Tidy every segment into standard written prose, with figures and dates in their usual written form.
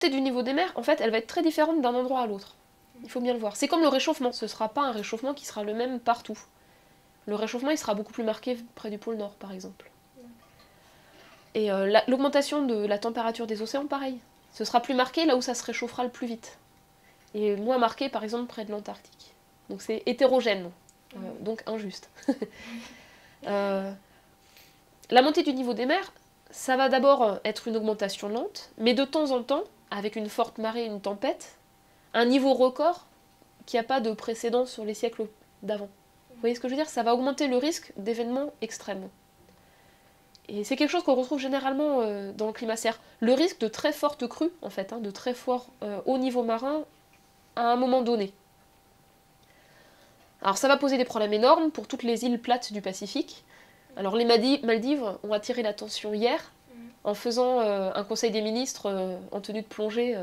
montée du niveau des mers, en fait, elle va être très différente d'un endroit à l'autre. Il faut bien le voir. C'est comme le réchauffement, ce ne sera pas un réchauffement qui sera le même partout. Le réchauffement, il sera beaucoup plus marqué près du pôle Nord, par exemple. Et l'augmentation de la température des océans, pareil. Ce sera plus marqué là où ça se réchauffera le plus vite. Et moins marqué, par exemple, près de l'Antarctique. Donc c'est hétérogène, donc injuste. La montée du niveau des mers, ça va d'abord être une augmentation lente, mais de temps en temps, avec une forte marée, une tempête, un niveau record qui n'a pas de précédent sur les siècles d'avant. Vous voyez ce que je veux dire? Ça va augmenter le risque d'événements extrêmes. Et c'est quelque chose qu'on retrouve généralement dans le climat serre. Le risque de très fortes crues, en fait, de très fort haut niveau marin à un moment donné. Alors ça va poser des problèmes énormes pour toutes les îles plates du Pacifique. Alors les Maldives ont attiré l'attention hier en faisant un conseil des ministres en tenue de plongée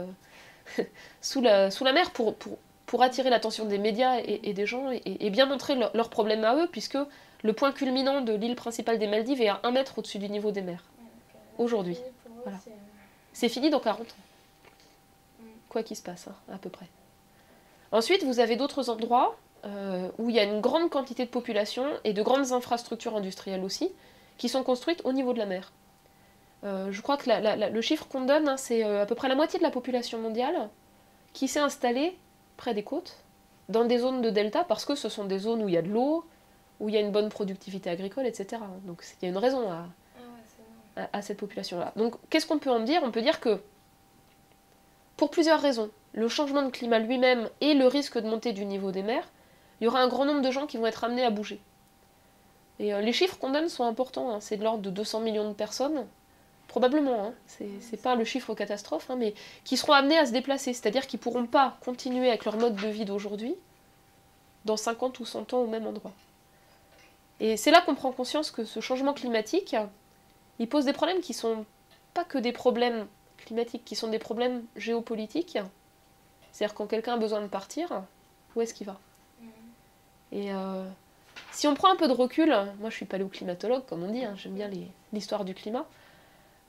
sous la mer pour attirer l'attention des médias et des gens et bien montrer leurs problèmes à eux, puisque le point culminant de l'île principale des Maldives est à 1 mètre au-dessus du niveau des mers. Aujourd'hui. Voilà. C'est fini dans 40 ans. Quoi qu'il se passe, à peu près. Ensuite, vous avez d'autres endroits où il y a une grande quantité de population et de grandes infrastructures industrielles aussi, qui sont construites au niveau de la mer. Je crois que le chiffre qu'on donne, c'est à peu près la moitié de la population mondiale qui s'est installée près des côtes, dans des zones de delta, parce que ce sont des zones où il y a de l'eau, où il y a une bonne productivité agricole, etc. Donc il y a une raison à cette population-là. Donc qu'est-ce qu'on peut en dire? On peut dire que, pour plusieurs raisons, le changement de climat lui-même et le risque de montée du niveau des mers, il y aura un grand nombre de gens qui vont être amenés à bouger. Et les chiffres qu'on donne sont importants, c'est de l'ordre de 200 millions de personnes, probablement, c'est pas le chiffre catastrophe, mais qui seront amenés à se déplacer, c'est-à-dire qu'ils ne pourront pas continuer avec leur mode de vie d'aujourd'hui dans 50 ou 100 ans au même endroit. Et c'est là qu'on prend conscience que ce changement climatique, il pose des problèmes qui sont pas que des problèmes climatiques, qui sont des problèmes géopolitiques. C'est-à-dire quand quelqu'un a besoin de partir, où est-ce qu'il va? Et si on prend un peu de recul, moi je suis paléoclimatologue comme on dit, j'aime bien l'histoire du climat,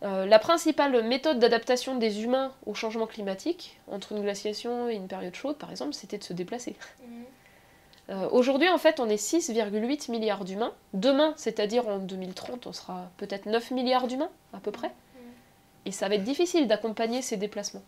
la principale méthode d'adaptation des humains au changement climatique, entre une glaciation et une période chaude par exemple, c'était de se déplacer. Aujourd'hui en fait on est 6,8 milliards d'humains. Demain, c'est-à-dire en 2030, on sera peut-être 9 milliards d'humains à peu près. Et ça va être difficile d'accompagner ces déplacements.